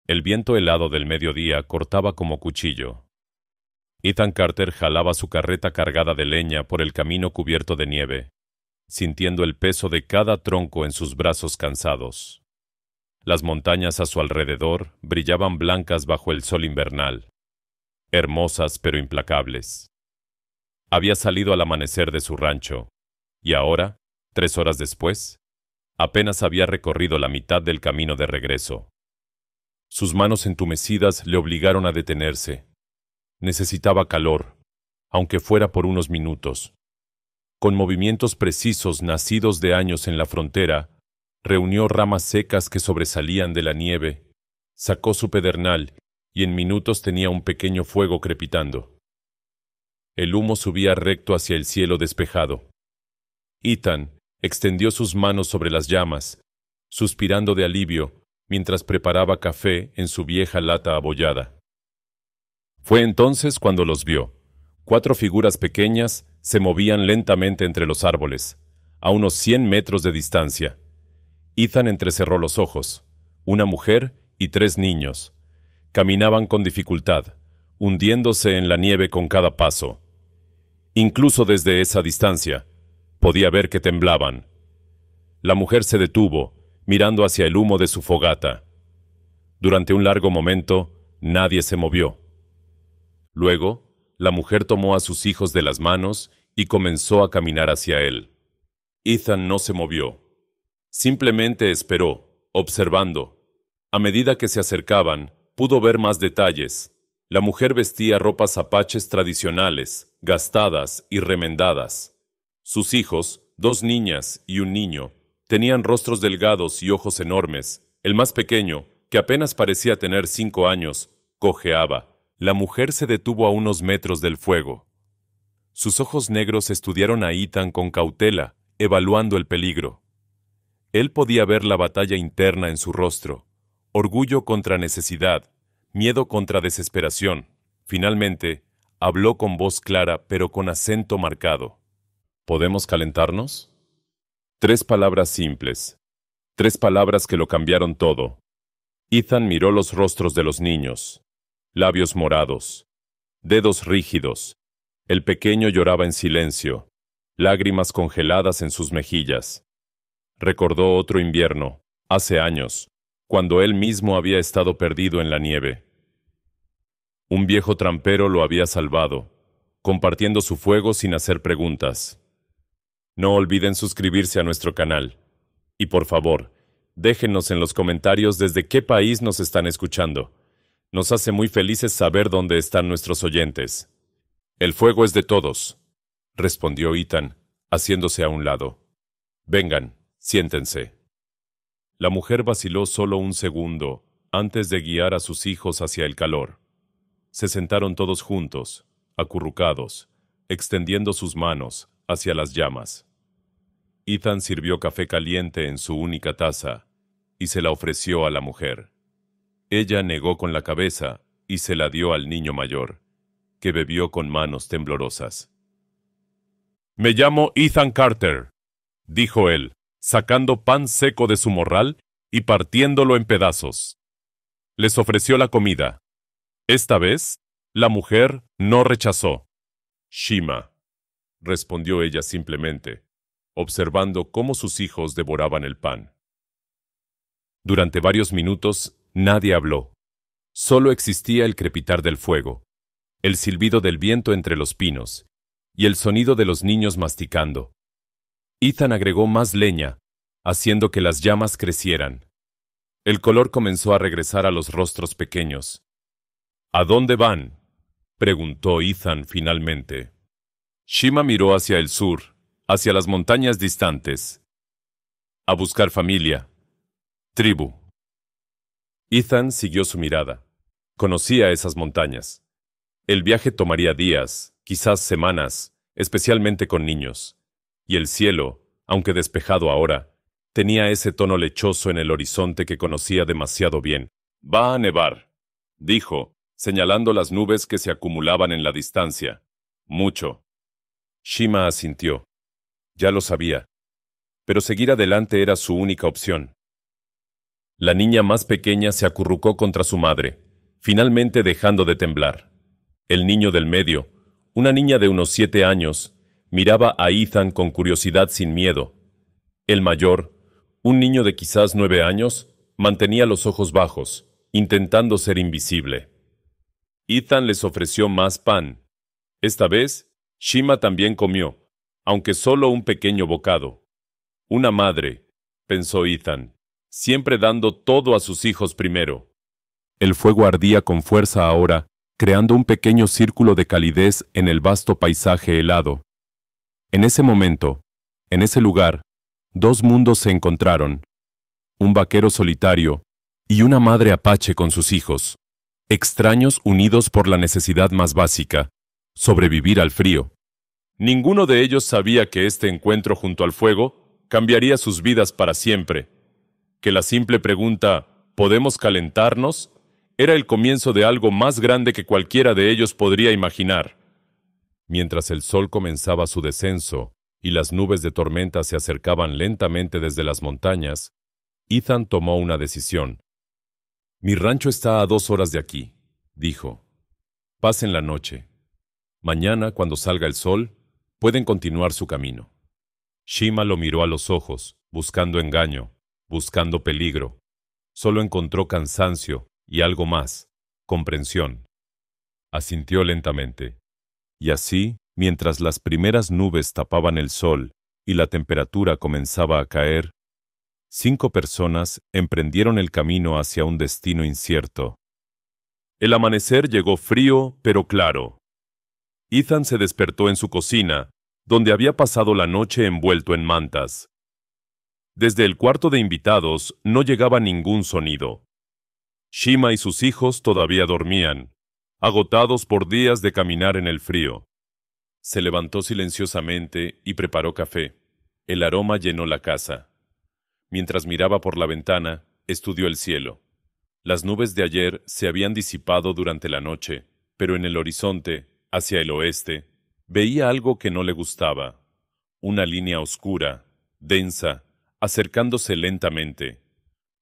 El viento helado del mediodía cortaba como cuchillo. Ethan Carter jalaba su carreta cargada de leña por el camino cubierto de nieve, sintiendo el peso de cada tronco en sus brazos cansados. Las montañas a su alrededor brillaban blancas bajo el sol invernal, hermosas pero implacables. Había salido al amanecer de su rancho, y ahora, 3 horas después, apenas había recorrido la mitad del camino de regreso. Sus manos entumecidas le obligaron a detenerse. Necesitaba calor, aunque fuera por unos minutos. Con movimientos precisos nacidos de años en la frontera, reunió ramas secas que sobresalían de la nieve, sacó su pedernal y en minutos tenía un pequeño fuego crepitando. El humo subía recto hacia el cielo despejado. Ethan extendió sus manos sobre las llamas, suspirando de alivio mientras preparaba café en su vieja lata abollada. Fue entonces cuando los vio. 4 figuras pequeñas se movían lentamente entre los árboles, a unos 100 metros de distancia. Ethan entrecerró los ojos. Una mujer y 3 niños. Caminaban con dificultad, hundiéndose en la nieve con cada paso. Incluso desde esa distancia, podía ver que temblaban. La mujer se detuvo, mirando hacia el humo de su fogata. Durante un largo momento, nadie se movió. Luego, la mujer tomó a sus hijos de las manos y comenzó a caminar hacia él. Ethan no se movió. Simplemente esperó, observando. A medida que se acercaban, pudo ver más detalles. La mujer vestía ropas apaches tradicionales, gastadas y remendadas. Sus hijos, 2 niñas y un niño, tenían rostros delgados y ojos enormes. El más pequeño, que apenas parecía tener 5 años, cojeaba. La mujer se detuvo a unos metros del fuego. Sus ojos negros estudiaron a Ethan con cautela, evaluando el peligro. Él podía ver la batalla interna en su rostro, orgullo contra necesidad, miedo contra desesperación. Finalmente, habló con voz clara pero con acento marcado. ¿Podemos calentarnos? 3 palabras simples, 3 palabras que lo cambiaron todo. Ethan miró los rostros de los niños. Labios morados, dedos rígidos. El pequeño lloraba en silencio, lágrimas congeladas en sus mejillas. Recordó otro invierno, hace años, cuando él mismo había estado perdido en la nieve. Un viejo trampero lo había salvado, compartiendo su fuego sin hacer preguntas. No olviden suscribirse a nuestro canal. Y por favor, déjenos en los comentarios desde qué país nos están escuchando. Nos hace muy felices saber dónde están nuestros oyentes. El fuego es de todos, respondió Ethan, haciéndose a un lado. Vengan, siéntense. La mujer vaciló solo un segundo antes de guiar a sus hijos hacia el calor. Se sentaron todos juntos, acurrucados, extendiendo sus manos hacia las llamas. Ethan sirvió café caliente en su única taza y se la ofreció a la mujer. Ella negó con la cabeza y se la dio al niño mayor, que bebió con manos temblorosas. «Me llamo Ethan Carter», dijo él, sacando pan seco de su morral y partiéndolo en pedazos. Les ofreció la comida. Esta vez, la mujer no rechazó. «Shima», respondió ella simplemente, observando cómo sus hijos devoraban el pan. Durante varios minutos, nadie habló. Solo existía el crepitar del fuego, el silbido del viento entre los pinos y el sonido de los niños masticando. Ethan agregó más leña, haciendo que las llamas crecieran. El color comenzó a regresar a los rostros pequeños. «¿A dónde van?», preguntó Ethan finalmente. Shima miró hacia el sur, hacia las montañas distantes. «A buscar familia. Tribu». Ethan siguió su mirada. Conocía esas montañas. El viaje tomaría días, quizás semanas, especialmente con niños. Y el cielo, aunque despejado ahora, tenía ese tono lechoso en el horizonte que conocía demasiado bien. «Va a nevar», dijo, señalando las nubes que se acumulaban en la distancia. «Mucho». Shima asintió. Ya lo sabía. Pero seguir adelante era su única opción. La niña más pequeña se acurrucó contra su madre, finalmente dejando de temblar. El niño del medio, una niña de unos 7 años, miraba a Ethan con curiosidad sin miedo. El mayor, un niño de quizás 9 años, mantenía los ojos bajos, intentando ser invisible. Ethan les ofreció más pan. Esta vez, Shima también comió, aunque solo un pequeño bocado. Una madre, pensó Ethan, siempre dando todo a sus hijos primero. El fuego ardía con fuerza ahora, creando un pequeño círculo de calidez en el vasto paisaje helado. En ese momento, en ese lugar, dos mundos se encontraron. Un vaquero solitario y una madre apache con sus hijos, extraños unidos por la necesidad más básica, sobrevivir al frío. Ninguno de ellos sabía que este encuentro junto al fuego cambiaría sus vidas para siempre, que la simple pregunta ¿podemos calentarnos? Era el comienzo de algo más grande que cualquiera de ellos podría imaginar. Mientras el sol comenzaba su descenso y las nubes de tormenta se acercaban lentamente desde las montañas, Ethan tomó una decisión. Mi rancho está a 2 horas de aquí, dijo. Pasen la noche. Mañana, cuando salga el sol, pueden continuar su camino. Shima lo miró a los ojos, buscando engaño, buscando peligro. Solo encontró cansancio y algo más, comprensión. Asintió lentamente. Y así, mientras las primeras nubes tapaban el sol y la temperatura comenzaba a caer, 5 personas emprendieron el camino hacia un destino incierto. El amanecer llegó frío, pero claro. Ethan se despertó en su cocina, donde había pasado la noche envuelto en mantas. Desde el cuarto de invitados no llegaba ningún sonido. Shima y sus hijos todavía dormían, agotados por días de caminar en el frío. Se levantó silenciosamente y preparó café. El aroma llenó la casa. Mientras miraba por la ventana, estudió el cielo. Las nubes de ayer se habían disipado durante la noche, pero en el horizonte, hacia el oeste, veía algo que no le gustaba. Una línea oscura, densa, acercándose lentamente.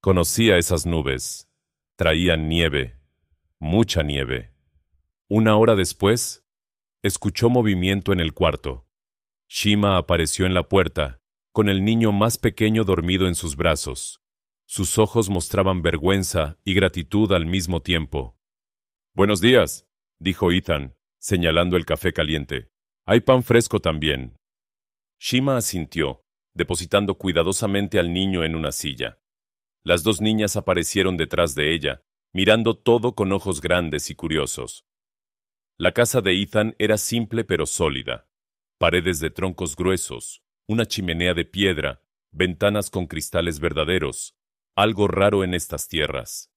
Conocía esas nubes. Traían nieve, mucha nieve. 1 hora después, escuchó movimiento en el cuarto. Shima apareció en la puerta, con el niño más pequeño dormido en sus brazos. Sus ojos mostraban vergüenza y gratitud al mismo tiempo. «Buenos días», dijo Ethan, señalando el café caliente. «Hay pan fresco también». Shima asintió, depositando cuidadosamente al niño en una silla. Las 2 niñas aparecieron detrás de ella, mirando todo con ojos grandes y curiosos. La casa de Ethan era simple pero sólida. Paredes de troncos gruesos, una chimenea de piedra, ventanas con cristales verdaderos, algo raro en estas tierras.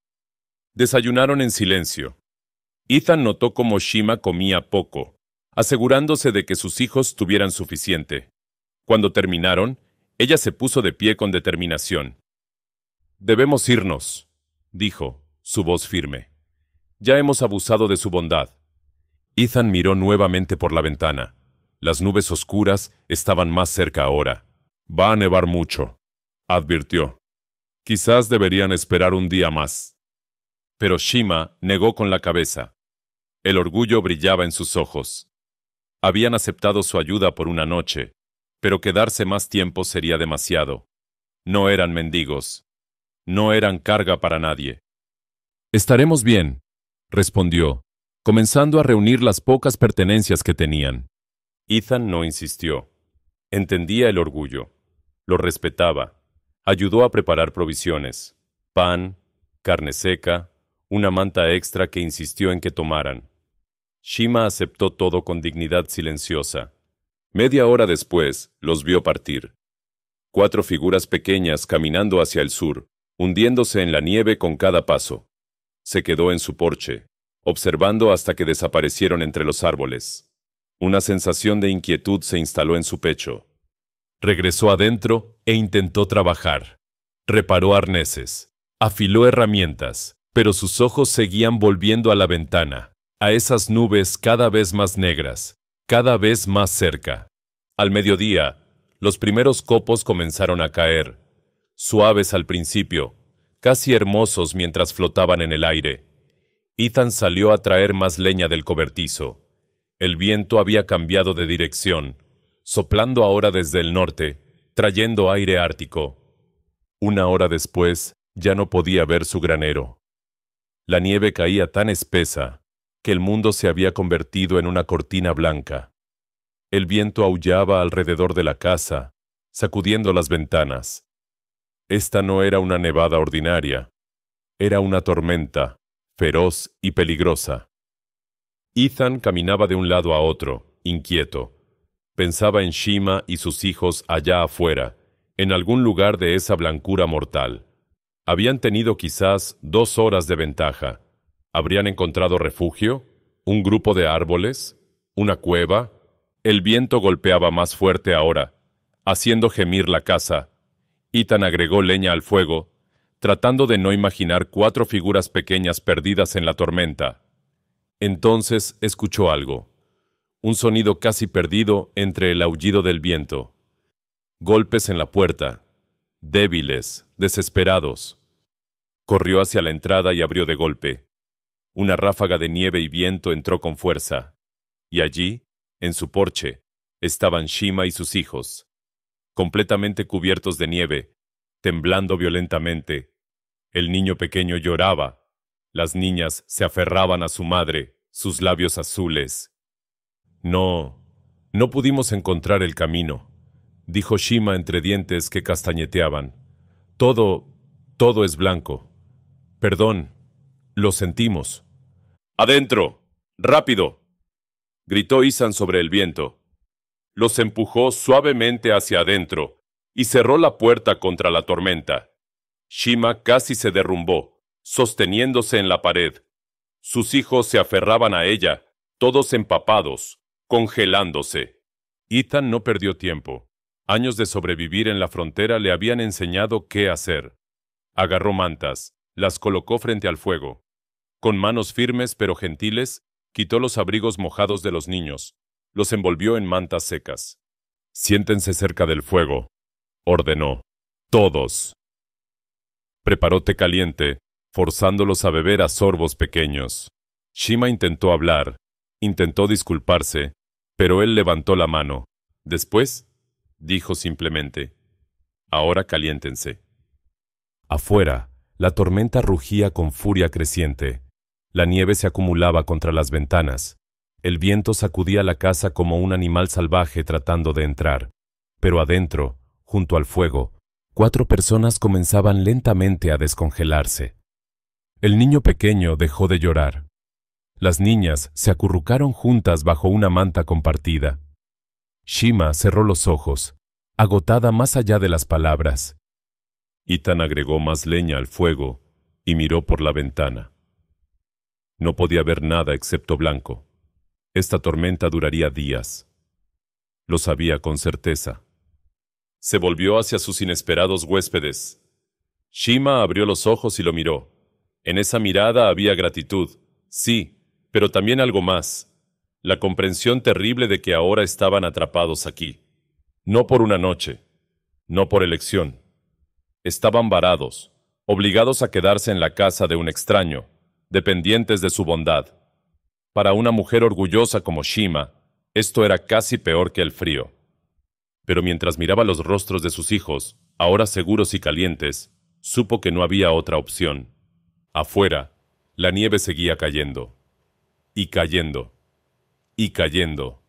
Desayunaron en silencio. Ethan notó cómo Shima comía poco, asegurándose de que sus hijos tuvieran suficiente. Cuando terminaron, ella se puso de pie con determinación. «Debemos irnos», dijo, su voz firme. «Ya hemos abusado de su bondad». Ethan miró nuevamente por la ventana. Las nubes oscuras estaban más cerca ahora. «Va a nevar mucho», advirtió. «Quizás deberían esperar un día más». Pero Shima negó con la cabeza. El orgullo brillaba en sus ojos. Habían aceptado su ayuda por una noche, pero quedarse más tiempo sería demasiado. No eran mendigos. No eran carga para nadie. «Estaremos bien», respondió, comenzando a reunir las pocas pertenencias que tenían. Ethan no insistió. Entendía el orgullo. Lo respetaba. Ayudó a preparar provisiones. Pan, carne seca, una manta extra que insistió en que tomaran. Shima aceptó todo con dignidad silenciosa. Media hora después, los vio partir. 4 figuras pequeñas caminando hacia el sur, hundiéndose en la nieve con cada paso. Se quedó en su porche, observando hasta que desaparecieron entre los árboles. Una sensación de inquietud se instaló en su pecho. Regresó adentro e intentó trabajar. Reparó arneses, afiló herramientas, pero sus ojos seguían volviendo a la ventana, a esas nubes cada vez más negras, cada vez más cerca. Al mediodía, los primeros copos comenzaron a caer. Suaves al principio, casi hermosos mientras flotaban en el aire. Ethan salió a traer más leña del cobertizo. El viento había cambiado de dirección, soplando ahora desde el norte, trayendo aire ártico. Una hora después, ya no podía ver su granero. La nieve caía tan espesa que el mundo se había convertido en una cortina blanca. El viento aullaba alrededor de la casa, sacudiendo las ventanas. Esta no era una nevada ordinaria, era una tormenta, feroz y peligrosa. Ethan caminaba de un lado a otro, inquieto. Pensaba en Shima y sus hijos allá afuera, en algún lugar de esa blancura mortal. Habían tenido quizás 2 horas de ventaja. ¿Habrían encontrado refugio? ¿Un grupo de árboles? ¿Una cueva? El viento golpeaba más fuerte ahora, haciendo gemir la casa. Ethan agregó leña al fuego, tratando de no imaginar 4 figuras pequeñas perdidas en la tormenta. Entonces escuchó algo, un sonido casi perdido entre el aullido del viento. Golpes en la puerta, débiles, desesperados. Corrió hacia la entrada y abrió de golpe. Una ráfaga de nieve y viento entró con fuerza, y allí, en su porche, estaban Shima y sus hijos, completamente cubiertos de nieve, temblando violentamente. El niño pequeño lloraba. Las niñas se aferraban a su madre, sus labios azules. No pudimos encontrar el camino, dijo Shima entre dientes que castañeteaban. Todo es blanco. Perdón, lo sentimos. ¡Adentro! ¡Rápido!, gritó Ethan sobre el viento. Los empujó suavemente hacia adentro y cerró la puerta contra la tormenta. Shima casi se derrumbó, sosteniéndose en la pared. Sus hijos se aferraban a ella, todos empapados, congelándose. Ethan no perdió tiempo. Años de sobrevivir en la frontera le habían enseñado qué hacer. Agarró mantas, las colocó frente al fuego. Con manos firmes pero gentiles, quitó los abrigos mojados de los niños, los envolvió en mantas secas. «Siéntense cerca del fuego», ordenó. «Todos». Preparó té caliente, forzándolos a beber a sorbos pequeños. Shima intentó hablar, intentó disculparse, pero él levantó la mano. Después, dijo simplemente, «Ahora caliéntense». Afuera, la tormenta rugía con furia creciente. La nieve se acumulaba contra las ventanas. El viento sacudía la casa como un animal salvaje tratando de entrar. Pero adentro, junto al fuego, 4 personas comenzaban lentamente a descongelarse. El niño pequeño dejó de llorar. Las niñas se acurrucaron juntas bajo una manta compartida. Shima cerró los ojos, agotada más allá de las palabras. Ethan agregó más leña al fuego y miró por la ventana. No podía ver nada excepto blanco. Esta tormenta duraría días. Lo sabía con certeza. Se volvió hacia sus inesperados huéspedes. Shima abrió los ojos y lo miró. En esa mirada había gratitud, sí, pero también algo más. La comprensión terrible de que ahora estaban atrapados aquí. No por una noche, no por elección. Estaban varados, obligados a quedarse en la casa de un extraño, dependientes de su bondad. Para una mujer orgullosa como Shima, esto era casi peor que el frío. Pero mientras miraba los rostros de sus hijos, ahora seguros y calientes, supo que no había otra opción. Afuera, la nieve seguía cayendo. Y cayendo. Y cayendo.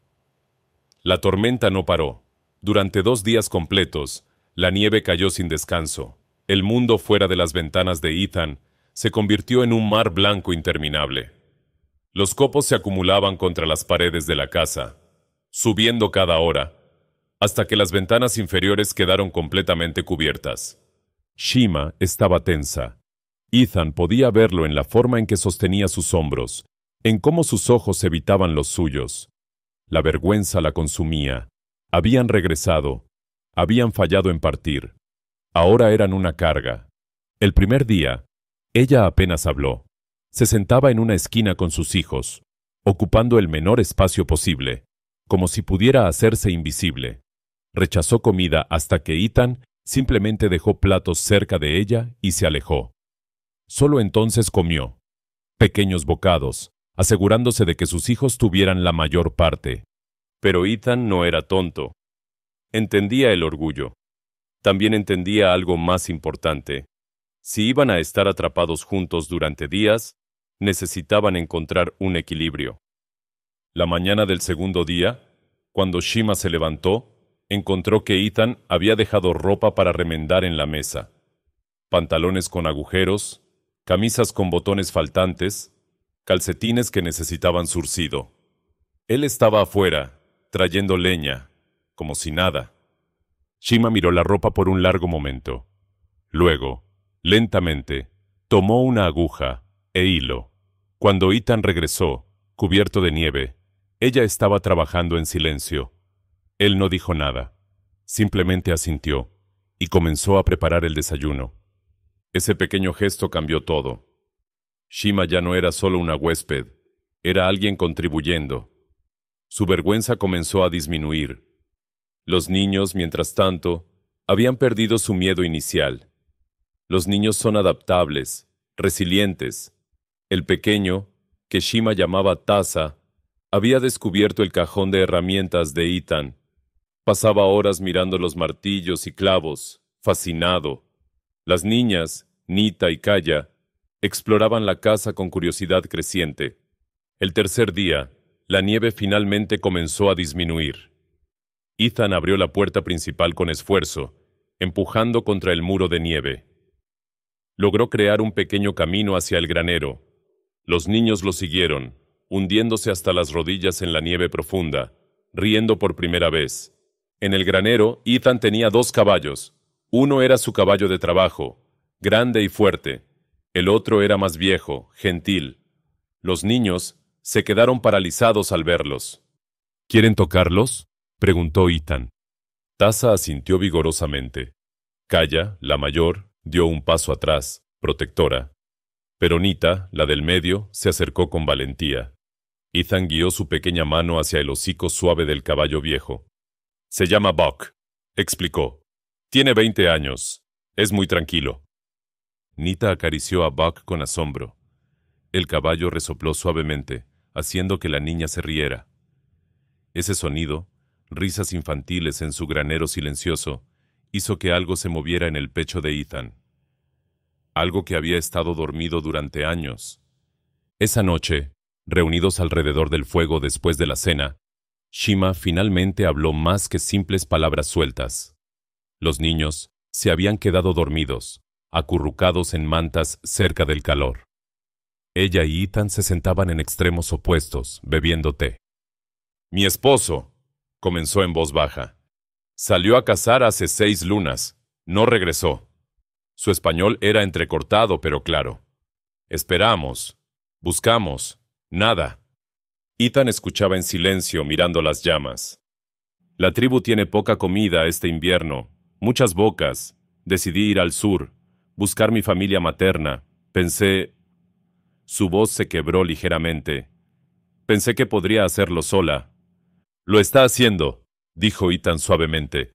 La tormenta no paró. Durante 2 días completos, la nieve cayó sin descanso. El mundo fuera de las ventanas de Ethan se convirtió en un mar blanco interminable. Los copos se acumulaban contra las paredes de la casa, subiendo cada hora, hasta que las ventanas inferiores quedaron completamente cubiertas. Shima estaba tensa. Ethan podía verlo en la forma en que sostenía sus hombros, en cómo sus ojos evitaban los suyos. La vergüenza la consumía. Habían regresado. Habían fallado en partir. Ahora eran una carga. El primer día, ella apenas habló. Se sentaba en una esquina con sus hijos, ocupando el menor espacio posible, como si pudiera hacerse invisible. Rechazó comida hasta que Ethan simplemente dejó platos cerca de ella y se alejó. Solo entonces comió. Pequeños bocados, asegurándose de que sus hijos tuvieran la mayor parte. Pero Ethan no era tonto. Entendía el orgullo. También entendía algo más importante. Si iban a estar atrapados juntos durante días, necesitaban encontrar un equilibrio. La mañana del segundo día, cuando Shima se levantó, encontró que Ethan había dejado ropa para remendar en la mesa. Pantalones con agujeros, camisas con botones faltantes, calcetines que necesitaban zurcido. Él estaba afuera, trayendo leña, como si nada. Shima miró la ropa por un largo momento. Luego, lentamente, tomó una aguja e hilo. Cuando Ethan regresó, cubierto de nieve, ella estaba trabajando en silencio. Él no dijo nada, simplemente asintió y comenzó a preparar el desayuno. Ese pequeño gesto cambió todo. Shima ya no era solo una huésped, era alguien contribuyendo. Su vergüenza comenzó a disminuir. Los niños, mientras tanto, habían perdido su miedo inicial. Los niños son adaptables, resilientes. El pequeño, que Shima llamaba Taza, había descubierto el cajón de herramientas de Ethan. Pasaba horas mirando los martillos y clavos, fascinado. Las niñas, Nita y Kaya, exploraban la casa con curiosidad creciente. El tercer día, la nieve finalmente comenzó a disminuir. Ethan abrió la puerta principal con esfuerzo, empujando contra el muro de nieve. Logró crear un pequeño camino hacia el granero. Los niños lo siguieron, hundiéndose hasta las rodillas en la nieve profunda, riendo por primera vez. En el granero, Ethan tenía 2 caballos. Uno era su caballo de trabajo, grande y fuerte. El otro era más viejo, gentil. Los niños se quedaron paralizados al verlos. ¿Quieren tocarlos?, preguntó Ethan. Taza asintió vigorosamente. Kaya, la mayor, dio un paso atrás, protectora. Pero Nita, la del medio, se acercó con valentía. Ethan guió su pequeña mano hacia el hocico suave del caballo viejo. Se llama Buck, explicó. Tiene 20 años. Es muy tranquilo. Nita acarició a Buck con asombro. El caballo resopló suavemente, haciendo que la niña se riera. Ese sonido, risas infantiles en su granero silencioso, hizo que algo se moviera en el pecho de Ethan. Algo que había estado dormido durante años. Esa noche, reunidos alrededor del fuego después de la cena, Shima finalmente habló más que simples palabras sueltas. Los niños se habían quedado dormidos, acurrucados en mantas cerca del calor. Ella y Ethan se sentaban en extremos opuestos, bebiendo té. «Mi esposo», comenzó en voz baja, «salió a cazar hace 6 lunas. No regresó». Su español era entrecortado pero claro. «Esperamos. Buscamos. Nada». Ethan escuchaba en silencio mirando las llamas. «La tribu tiene poca comida este invierno, muchas bocas. Decidí ir al sur, buscar mi familia materna. Pensé...» Su voz se quebró ligeramente. «Pensé que podría hacerlo sola». «Lo está haciendo», dijo Ethan suavemente.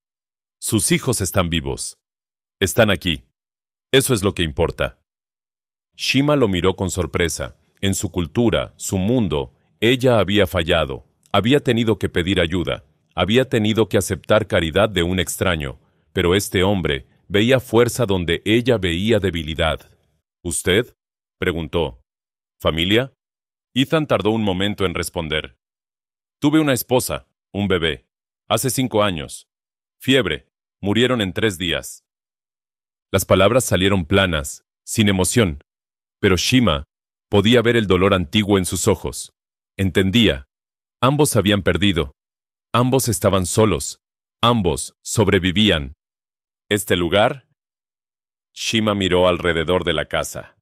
«Sus hijos están vivos. Están aquí. Eso es lo que importa». Shima lo miró con sorpresa. En su cultura, su mundo, ella había fallado. Había tenido que pedir ayuda. Había tenido que aceptar caridad de un extraño. Pero este hombre veía fuerza donde ella veía debilidad. «¿Usted?», preguntó. «¿Familia?». Ethan tardó un momento en responder. «Tuve una esposa, un bebé. Hace 5 años. Fiebre. Murieron en 3 días». Las palabras salieron planas, sin emoción. Pero Shima podía ver el dolor antiguo en sus ojos. Entendía. Ambos habían perdido. Ambos estaban solos. Ambos sobrevivían. ¿Este lugar? Shima miró alrededor de la casa.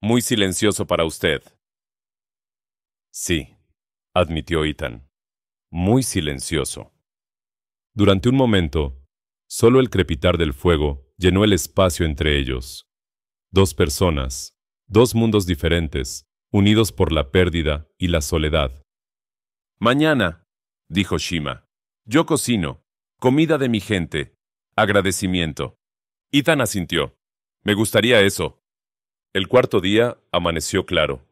«Muy silencioso para usted». «Sí», admitió Ethan. «Muy silencioso». Durante un momento, solo el crepitar del fuego llenó el espacio entre ellos. 2 personas, 2 mundos diferentes, unidos por la pérdida y la soledad. «Mañana», dijo Shima, «yo cocino, comida de mi gente, agradecimiento». Ethan asintió. «Me gustaría eso». El cuarto día amaneció claro.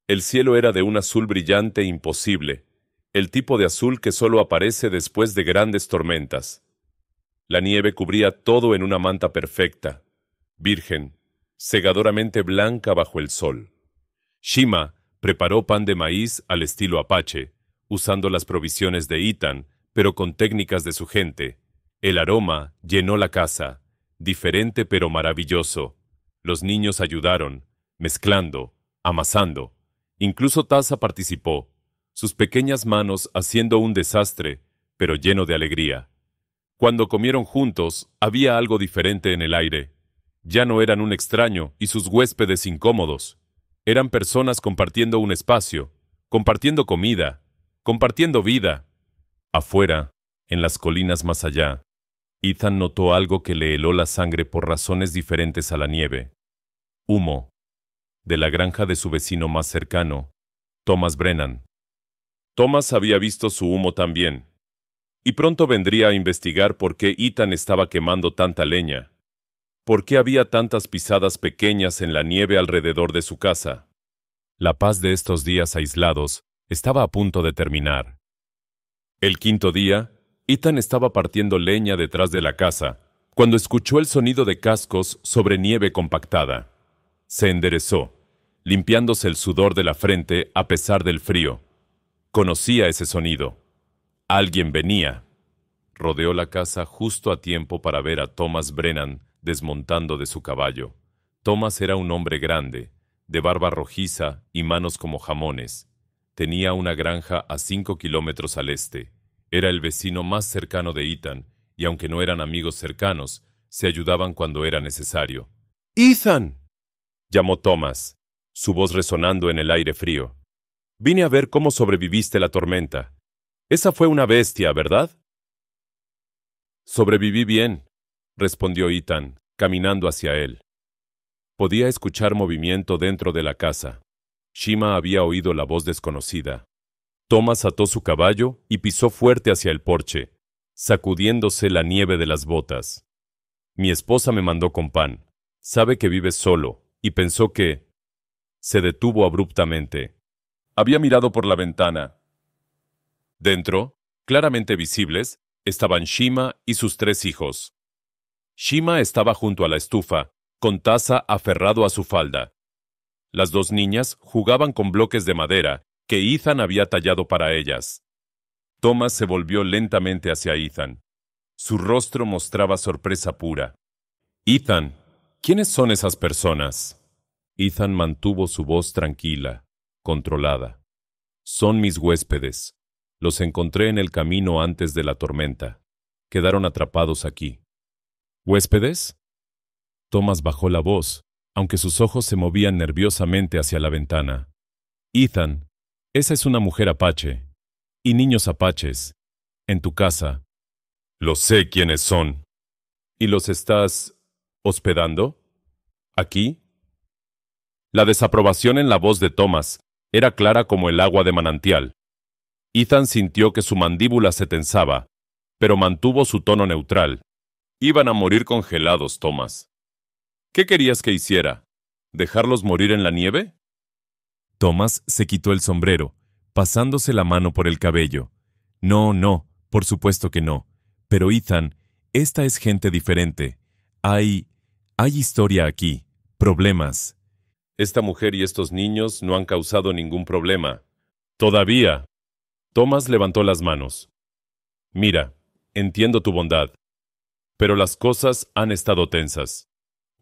El cielo era de un azul brillante imposible, el tipo de azul que solo aparece después de grandes tormentas. La nieve cubría todo en una manta perfecta, virgen, cegadoramente blanca bajo el sol. Shima preparó pan de maíz al estilo apache, usando las provisiones de Ethan, pero con técnicas de su gente. El aroma llenó la casa, diferente pero maravilloso. Los niños ayudaron, mezclando, amasando. Incluso Taza participó, sus pequeñas manos haciendo un desastre, pero lleno de alegría. Cuando comieron juntos, había algo diferente en el aire. Ya no eran un extraño y sus huéspedes incómodos. Eran personas compartiendo un espacio, compartiendo comida, compartiendo vida. Afuera, en las colinas más allá, Ethan notó algo que le heló la sangre por razones diferentes a la nieve. Humo. De la granja de su vecino más cercano, Thomas Brennan. Thomas había visto su humo también, y pronto vendría a investigar por qué Ethan estaba quemando tanta leña. ¿Por qué había tantas pisadas pequeñas en la nieve alrededor de su casa? La paz de estos días aislados estaba a punto de terminar. El quinto día, Ethan estaba partiendo leña detrás de la casa, cuando escuchó el sonido de cascos sobre nieve compactada. Se enderezó, limpiándose el sudor de la frente a pesar del frío. Conocía ese sonido. Alguien venía. Rodeó la casa justo a tiempo para ver a Thomas Brennan desmontando de su caballo. Thomas era un hombre grande, de barba rojiza y manos como jamones. Tenía una granja a 5 kilómetros al este. Era el vecino más cercano de Ethan, y aunque no eran amigos cercanos, se ayudaban cuando era necesario. ¡Ethan!, llamó Thomas, su voz resonando en el aire frío. Vine a ver cómo sobreviviste la tormenta. Esa fue una bestia, ¿verdad? Sobreviví bien, respondió Ethan, caminando hacia él. Podía escuchar movimiento dentro de la casa. Shima había oído la voz desconocida. Thomas ató su caballo y pisó fuerte hacia el porche, sacudiéndose la nieve de las botas. Mi esposa me mandó con pan. Sabe que vives solo, y pensó que... Se detuvo abruptamente. Había mirado por la ventana. Dentro, claramente visibles, estaban Shima y sus 3 hijos. Shima estaba junto a la estufa, con Taza aferrado a su falda. Las 2 niñas jugaban con bloques de madera que Ethan había tallado para ellas. Thomas se volvió lentamente hacia Ethan. Su rostro mostraba sorpresa pura. Ethan, ¿quiénes son esas personas? Ethan mantuvo su voz tranquila, controlada. Son mis huéspedes. Los encontré en el camino antes de la tormenta. Quedaron atrapados aquí. ¿Huéspedes? Thomas bajó la voz, aunque sus ojos se movían nerviosamente hacia la ventana. Ethan, esa es una mujer apache. Y niños apaches. En tu casa. Lo sé quiénes son. ¿Y los estás hospedando? ¿Aquí? La desaprobación en la voz de Thomas era clara como el agua de manantial. Ethan sintió que su mandíbula se tensaba, pero mantuvo su tono neutral. Iban a morir congelados, Thomas. ¿Qué querías que hiciera? ¿Dejarlos morir en la nieve? Thomas se quitó el sombrero, pasándose la mano por el cabello. No, por supuesto que no. Pero Ethan, esta es gente diferente. Hay historia aquí, problemas. Esta mujer y estos niños no han causado ningún problema. Todavía. Thomas levantó las manos. Mira, entiendo tu bondad, pero las cosas han estado tensas.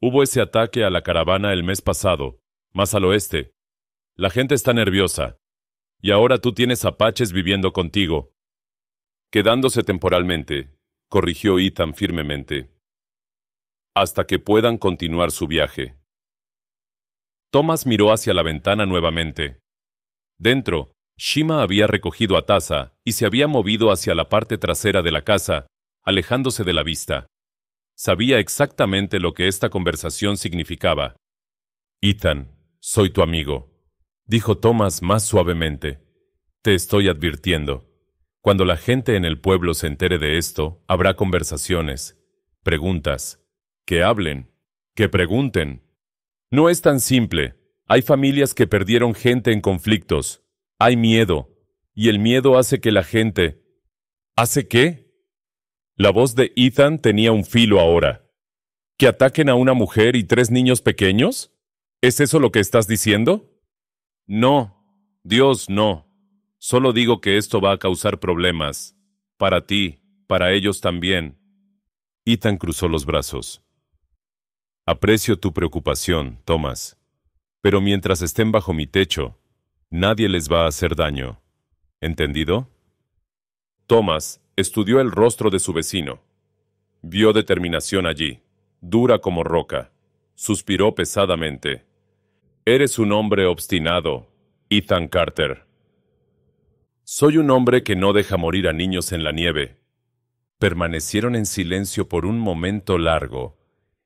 Hubo ese ataque a la caravana el mes pasado, más al oeste. La gente está nerviosa. Y ahora tú tienes apaches viviendo contigo. Quedándose temporalmente, corrigió Ethan firmemente. Hasta que puedan continuar su viaje. Thomas miró hacia la ventana nuevamente. Dentro, Shima había recogido a Taza y se había movido hacia la parte trasera de la casa, alejándose de la vista. Sabía exactamente lo que esta conversación significaba. Ethan, soy tu amigo, dijo Thomas más suavemente. Te estoy advirtiendo. Cuando la gente en el pueblo se entere de esto, habrá conversaciones, preguntas, que hablen, que pregunten. No es tan simple. Hay familias que perdieron gente en conflictos. Hay miedo. Y el miedo hace que la gente... ¿Hace qué? La voz de Ethan tenía un filo ahora. ¿Que ataquen a una mujer y 3 niños pequeños? ¿Es eso lo que estás diciendo? No, Dios, no. Solo digo que esto va a causar problemas. Para ti, para ellos también. Ethan cruzó los brazos. Aprecio tu preocupación, Thomas. Pero mientras estén bajo mi techo, nadie les va a hacer daño. ¿Entendido? Thomas estudió el rostro de su vecino. Vio determinación allí, dura como roca. Suspiró pesadamente. Eres un hombre obstinado, Ethan Carter. Soy un hombre que no deja morir a niños en la nieve. Permanecieron en silencio por un momento largo.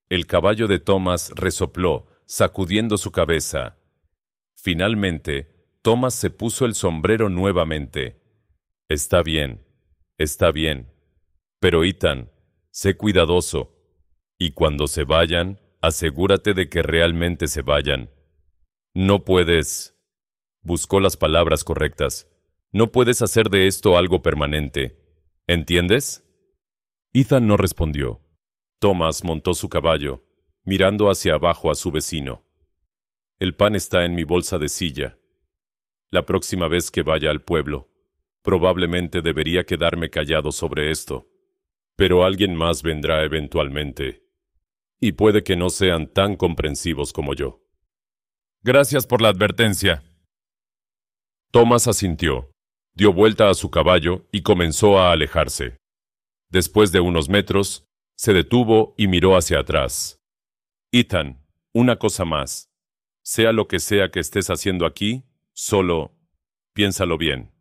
El caballo de Thomas resopló, sacudiendo su cabeza. Finalmente, Thomas se puso el sombrero nuevamente. Está bien, pero Ethan, sé cuidadoso. Y cuando se vayan, asegúrate de que realmente se vayan. No puedes... Buscó las palabras correctas. No puedes hacer de esto algo permanente. ¿Entiendes? Ethan no respondió. Thomas montó su caballo, mirando hacia abajo a su vecino. El pan está en mi bolsa de silla. La próxima vez que vaya al pueblo, probablemente debería quedarme callado sobre esto. Pero alguien más vendrá eventualmente. Y puede que no sean tan comprensivos como yo. Gracias por la advertencia. Thomas asintió, dio vuelta a su caballo y comenzó a alejarse. Después de unos metros, se detuvo y miró hacia atrás. Ethan, una cosa más. Sea lo que sea que estés haciendo aquí, solo piénsalo bien.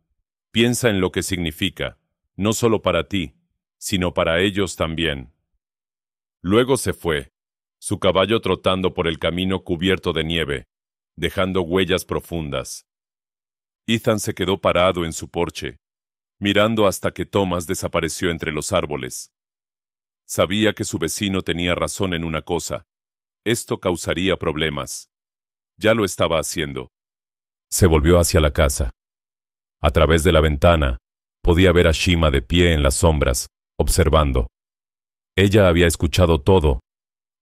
Piensa en lo que significa, no solo para ti, sino para ellos también. Luego se fue, su caballo trotando por el camino cubierto de nieve, dejando huellas profundas. Ethan se quedó parado en su porche, mirando hasta que Thomas desapareció entre los árboles. Sabía que su vecino tenía razón en una cosa. Esto causaría problemas. Ya lo estaba haciendo. Se volvió hacia la casa. A través de la ventana, podía ver a Shima de pie en las sombras, observando. Ella había escuchado todo,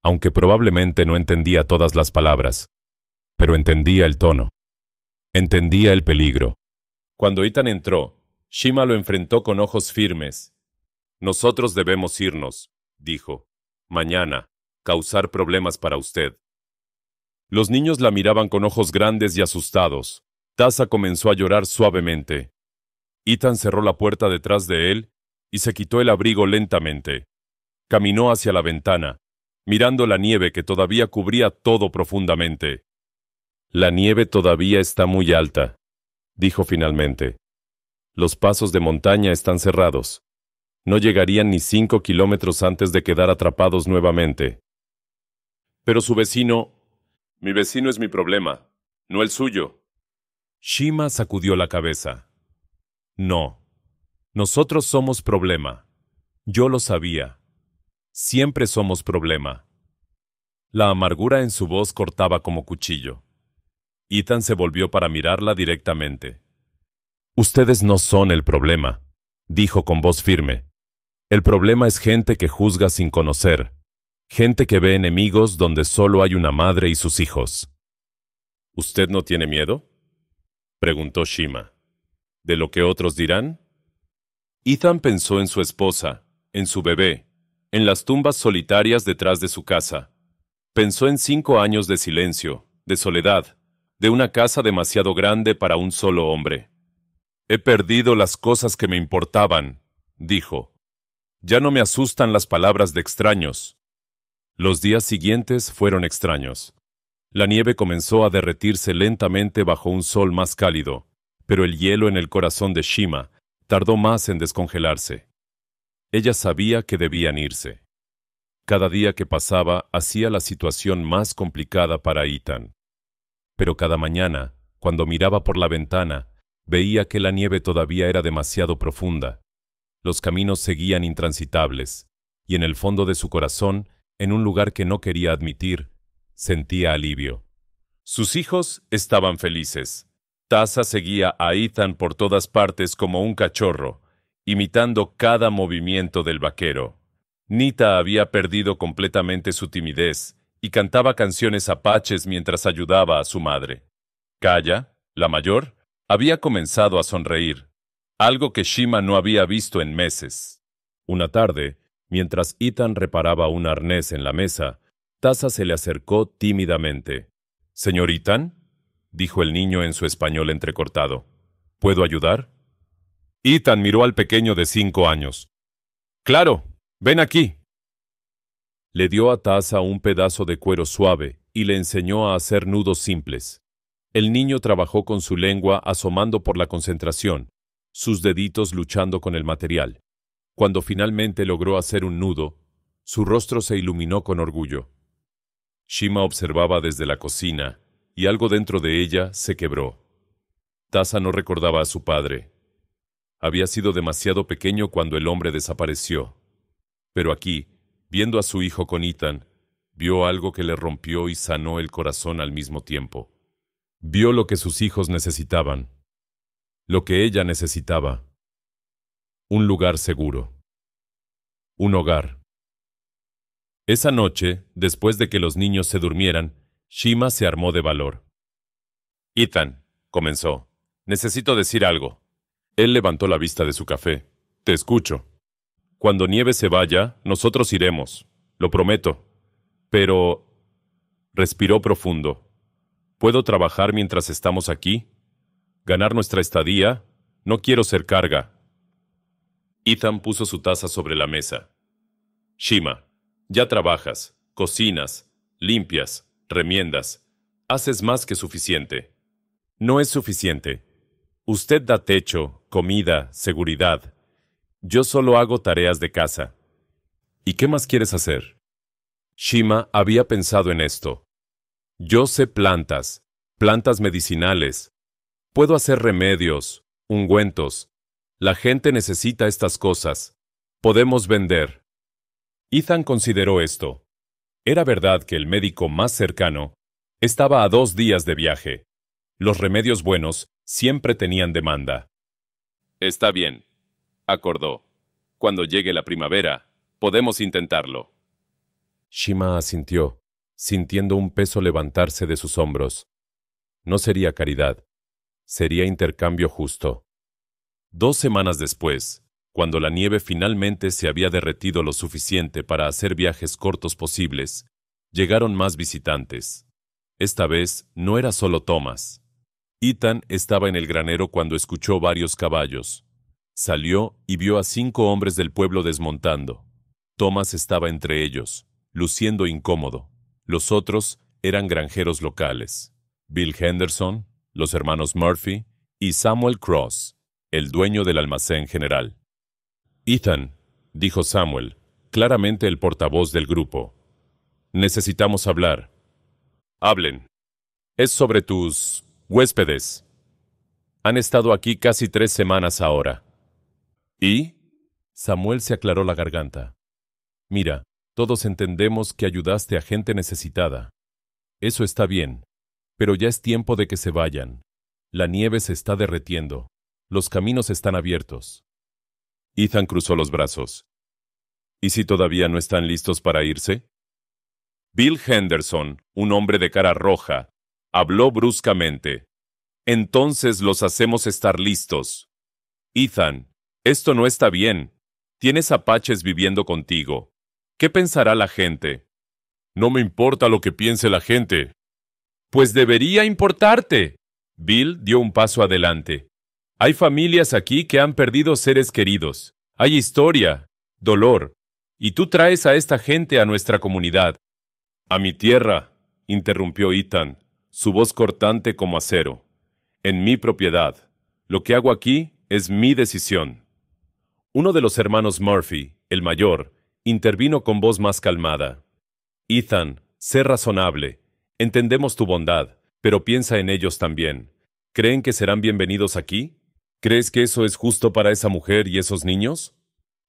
aunque probablemente no entendía todas las palabras, pero entendía el tono. Entendía el peligro. Cuando Ethan entró, Shima lo enfrentó con ojos firmes. Nosotros debemos irnos, dijo. Mañana, causar problemas para usted. Los niños la miraban con ojos grandes y asustados. Tasa comenzó a llorar suavemente. Ethan cerró la puerta detrás de él y se quitó el abrigo lentamente. Caminó hacia la ventana, mirando la nieve que todavía cubría todo profundamente. La nieve todavía está muy alta, dijo finalmente. Los pasos de montaña están cerrados. No llegarían ni 5 kilómetros antes de quedar atrapados nuevamente. Pero su vecino... Mi vecino es mi problema, no el suyo. Shima sacudió la cabeza. No, nosotros somos problema. Yo lo sabía. Siempre somos problema. La amargura en su voz cortaba como cuchillo. Ethan se volvió para mirarla directamente. Ustedes no son el problema, dijo con voz firme. El problema es gente que juzga sin conocer, gente que ve enemigos donde solo hay una madre y sus hijos. ¿Usted no tiene miedo?, preguntó Shima. ¿De lo que otros dirán? Ethan pensó en su esposa, en su bebé, en las tumbas solitarias detrás de su casa. Pensó en 5 años de silencio, de soledad, de una casa demasiado grande para un solo hombre. He perdido las cosas que me importaban, dijo. Ya no me asustan las palabras de extraños. Los días siguientes fueron extraños. La nieve comenzó a derretirse lentamente bajo un sol más cálido, pero el hielo en el corazón de Shima tardó más en descongelarse. Ella sabía que debían irse. Cada día que pasaba hacía la situación más complicada para Ethan. Pero cada mañana, cuando miraba por la ventana, veía que la nieve todavía era demasiado profunda. Los caminos seguían intransitables, y en el fondo de su corazón, en un lugar que no quería admitir, Sentía alivio. Sus hijos estaban felices. Tasa seguía a Ethan por todas partes como un cachorro, imitando cada movimiento del vaquero. Nita había perdido completamente su timidez y cantaba canciones apaches mientras ayudaba a su madre. Kaya, la mayor, había comenzado a sonreír, algo que Shima no había visto en meses. Una tarde, mientras Ethan reparaba un arnés en la mesa, Tasa se le acercó tímidamente. «¿Señor Ethan?», dijo el niño en su español entrecortado. «¿Puedo ayudar?». Ethan miró al pequeño de 5 años. «Claro, ven aquí». Le dio a Tasa un pedazo de cuero suave y le enseñó a hacer nudos simples. El niño trabajó con su lengua asomando por la concentración, sus deditos luchando con el material. Cuando finalmente logró hacer un nudo, su rostro se iluminó con orgullo. Shima observaba desde la cocina, y algo dentro de ella se quebró. Tasa no recordaba a su padre. Había sido demasiado pequeño cuando el hombre desapareció. Pero aquí, viendo a su hijo con Ethan, vio algo que le rompió y sanó el corazón al mismo tiempo. Vio lo que sus hijos necesitaban, lo que ella necesitaba. Un lugar seguro. Un hogar. Esa noche, después de que los niños se durmieran, Shima se armó de valor. «Ethan», comenzó, «necesito decir algo». Él levantó la vista de su café. «Te escucho. Cuando Nieve se vaya, nosotros iremos. Lo prometo. Pero...». Respiró profundo. «¿Puedo trabajar mientras estamos aquí? ¿Ganar nuestra estadía? No quiero ser carga». Ethan puso su taza sobre la mesa. «Shima, ya trabajas, cocinas, limpias, remiendas. Haces más que suficiente». «No es suficiente. Usted da techo, comida, seguridad. Yo solo hago tareas de casa». «¿Y qué más quieres hacer?». Shima había pensado en esto. «Yo sé plantas, plantas medicinales. Puedo hacer remedios, ungüentos. La gente necesita estas cosas. Podemos vender». Ethan consideró esto. Era verdad que el médico más cercano estaba a 2 días de viaje. Los remedios buenos siempre tenían demanda. «Está bien», acordó. «Cuando llegue la primavera, podemos intentarlo». Shima asintió, sintiendo un peso levantarse de sus hombros. No sería caridad, sería intercambio justo. 2 semanas después, cuando la nieve finalmente se había derretido lo suficiente para hacer viajes cortos posibles, llegaron más visitantes. Esta vez no era solo Thomas. Ethan estaba en el granero cuando escuchó varios caballos. Salió y vio a 5 hombres del pueblo desmontando. Thomas estaba entre ellos, luciendo incómodo. Los otros eran granjeros locales. Bill Henderson, los hermanos Murphy y Samuel Cross, el dueño del almacén general. «Ethan», dijo Samuel, claramente el portavoz del grupo. «Necesitamos hablar». «Hablen. Es sobre tus huéspedes. Han estado aquí casi 3 semanas ahora». «¿Y?». Samuel se aclaró la garganta. «Mira, todos entendemos que ayudaste a gente necesitada. Eso está bien, pero ya es tiempo de que se vayan. La nieve se está derretiendo. Los caminos están abiertos». Ethan cruzó los brazos. «¿Y si todavía no están listos para irse?». Bill Henderson, un hombre de cara roja, habló bruscamente. «Entonces los hacemos estar listos. Ethan, esto no está bien. Tienes apaches viviendo contigo. ¿Qué pensará la gente?». «No me importa lo que piense la gente». «Pues debería importarte». Bill dio un paso adelante. «Hay familias aquí que han perdido seres queridos. Hay historia, dolor. Y tú traes a esta gente a nuestra comunidad». «A mi tierra», interrumpió Ethan, su voz cortante como acero. «En mi propiedad. Lo que hago aquí es mi decisión». Uno de los hermanos Murphy, el mayor, intervino con voz más calmada. «Ethan, sé razonable. Entendemos tu bondad, pero piensa en ellos también. ¿Creen que serán bienvenidos aquí? ¿Crees que eso es justo para esa mujer y esos niños?».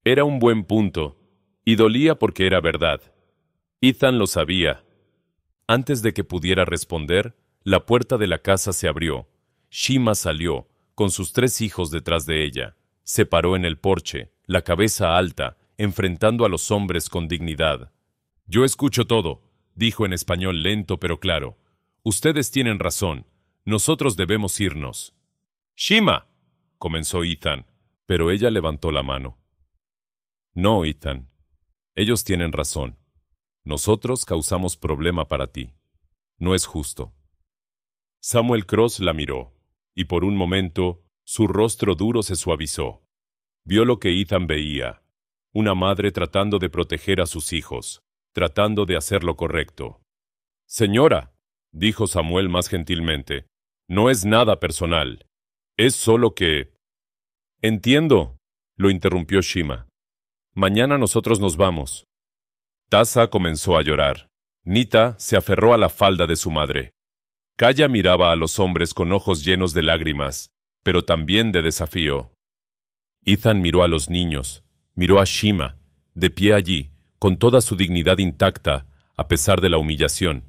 Era un buen punto, y dolía porque era verdad. Ethan lo sabía. Antes de que pudiera responder, la puerta de la casa se abrió. Shima salió, con sus 3 hijos detrás de ella. Se paró en el porche, la cabeza alta, enfrentando a los hombres con dignidad. «Yo escucho todo», dijo en español lento pero claro. «Ustedes tienen razón. Nosotros debemos irnos». «Shima», comenzó Ethan, pero ella levantó la mano. «No, Ethan. Ellos tienen razón. Nosotros causamos problema para ti. No es justo». Samuel Cross la miró, y por un momento su rostro duro se suavizó. Vio lo que Ethan veía, una madre tratando de proteger a sus hijos, tratando de hacer lo correcto. «Señora», dijo Samuel más gentilmente, «no es nada personal. Es solo que...» «Entiendo», lo interrumpió Shima. «Mañana nosotros nos vamos». Tasa comenzó a llorar. Nita se aferró a la falda de su madre. Kaya miraba a los hombres con ojos llenos de lágrimas, pero también de desafío. Ethan miró a los niños, miró a Shima, de pie allí, con toda su dignidad intacta, a pesar de la humillación.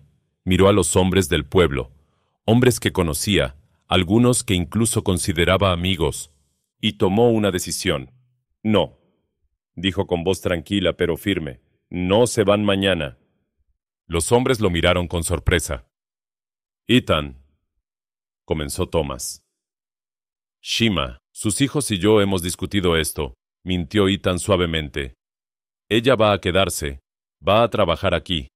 Miró a los hombres del pueblo, hombres que conocía, algunos que incluso consideraba amigos, y tomó una decisión. «No», dijo con voz tranquila pero firme, «no se van mañana». Los hombres lo miraron con sorpresa. «Ethan», comenzó Thomas. «Shima, sus hijos y yo hemos discutido esto», mintió Ethan suavemente. «Ella va a quedarse, va a trabajar aquí,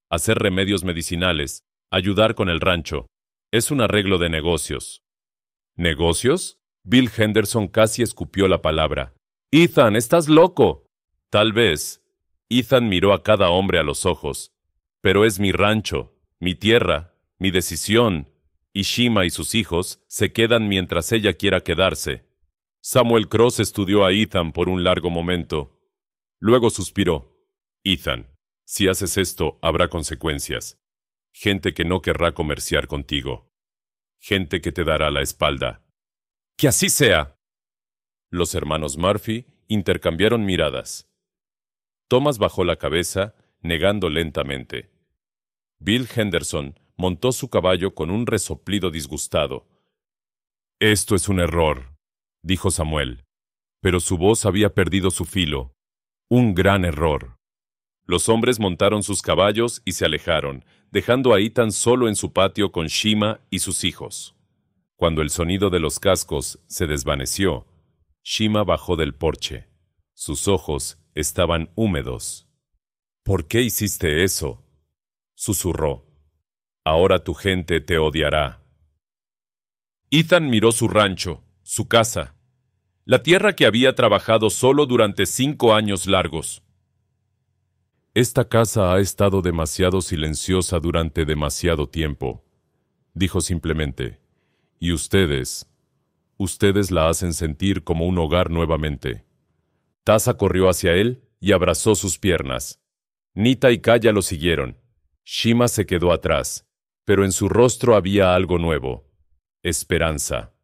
hacer remedios medicinales, ayudar con el rancho. Es un arreglo de negocios». «¿Negocios?». Bill Henderson casi escupió la palabra. «Ethan, estás loco». «Tal vez». Ethan miró a cada hombre a los ojos. «Pero es mi rancho, mi tierra, mi decisión, y Shima y sus hijos se quedan mientras ella quiera quedarse». Samuel Cross estudió a Ethan por un largo momento. Luego suspiró. «Ethan, si haces esto, habrá consecuencias. Gente que no querrá comerciar contigo. Gente que te dará la espalda». «¡Que así sea!». Los hermanos Murphy intercambiaron miradas. Thomas bajó la cabeza, negando lentamente. Bill Henderson montó su caballo con un resoplido disgustado. «Esto es un error», dijo Samuel, pero su voz había perdido su filo. «Un gran error». Los hombres montaron sus caballos y se alejaron, dejando a Ethan solo en su patio con Shima y sus hijos. Cuando el sonido de los cascos se desvaneció, Shima bajó del porche. Sus ojos estaban húmedos. «¿Por qué hiciste eso?», susurró. «Ahora tu gente te odiará». Ethan miró su rancho, su casa, la tierra que había trabajado solo durante 5 años largos. «Esta casa ha estado demasiado silenciosa durante demasiado tiempo», dijo simplemente. «Y ustedes la hacen sentir como un hogar nuevamente». Tasa corrió hacia él y abrazó sus piernas. Nita y Kaya lo siguieron. Shima se quedó atrás, pero en su rostro había algo nuevo: esperanza.